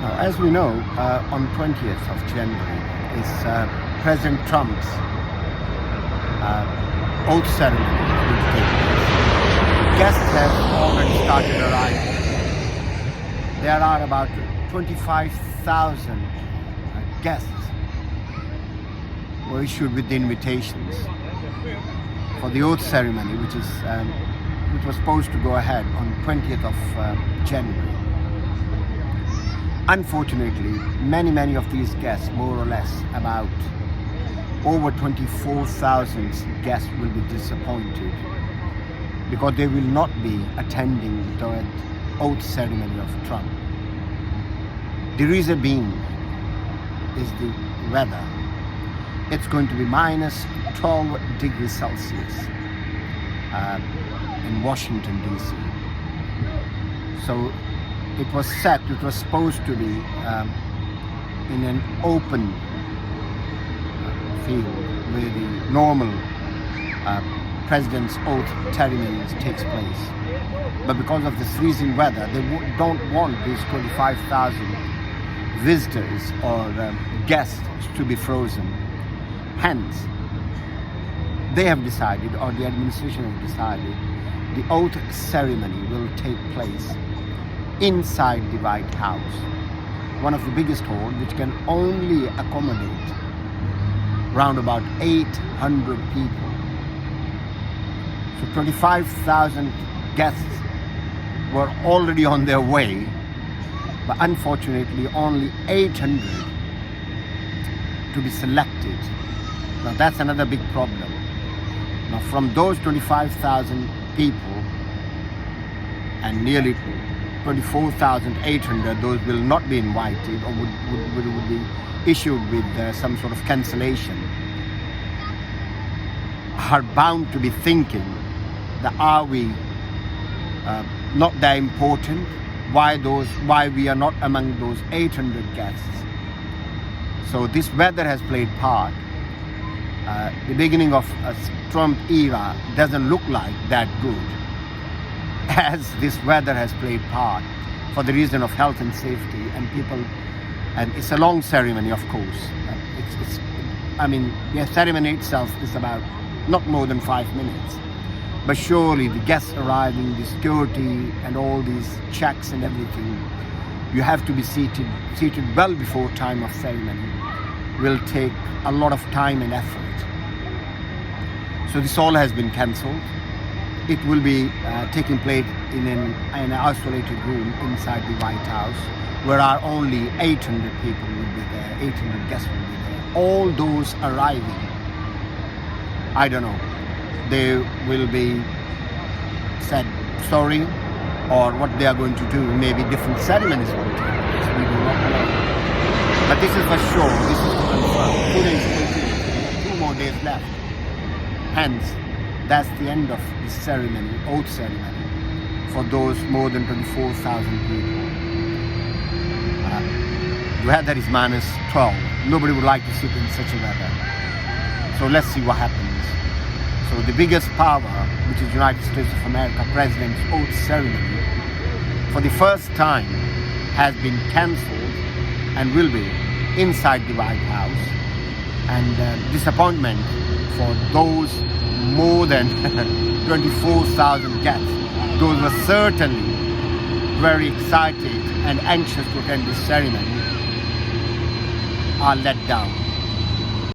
Now, as we know, on 20th of January is President Trump's oath ceremony going to take place. Guests have already started arriving. There are about 25,000 guests were issued with the invitations for the oath ceremony, which was supposed to go ahead on 20th of January. Unfortunately, many of these guests, more or less about over 24,000 guests, will be disappointed because they will not be attending the oath ceremony of Trump. The reason being is the weather. It's going to be minus 12 degrees Celsius in Washington, D.C. So it was supposed to be in an open field where the normal president's oath ceremonies takes place. But because of the freezing weather, they don't want these 25,000 visitors or guests to be frozen. Hence, they have decided, or the administration has decided, the oath ceremony will take place inside the White House, one of the biggest halls, which can only accommodate round about 800 people. So 25,000 guests were already on their way, but unfortunately only 800 to be selected. Now that's another big problem. Now from those 25,000 people and nearly 24,800, those will not be invited or would be issued with some sort of cancellation, are bound to be thinking that are we not that important? Why we are not among those 800 guests? So this weather has played part. The beginning of Trump era doesn't look like that good, as this weather has played part for the reason of health and safety and people. And it's a long ceremony, of course. The ceremony itself is about not more than 5 minutes. But surely the guests arriving, the security and all these checks and everything, you have to be seated well before time of ceremony, will take a lot of time and effort. So this all has been cancelled. It will be taking place in an isolated room inside the White House, where only 800 people will be there, 800 guests will be there. All those arriving, I don't know, they will be said sorry, or what they are going to do. Maybe different ceremonies will take place. We do not know. But this is for sure. This is confirmed. 2 days later, 2 more days left. Hence, that's the end of the ceremony, oath ceremony, for those more than 24,000 people. The weather is minus 12. Nobody would like to sit in such a weather. So let's see what happens. So the biggest power, which is United States of America, President's oath ceremony, for the first time has been cancelled and will be inside the White House. And disappointment for those more than 24,000 guests. Those were certainly very excited and anxious to attend this ceremony, are let down.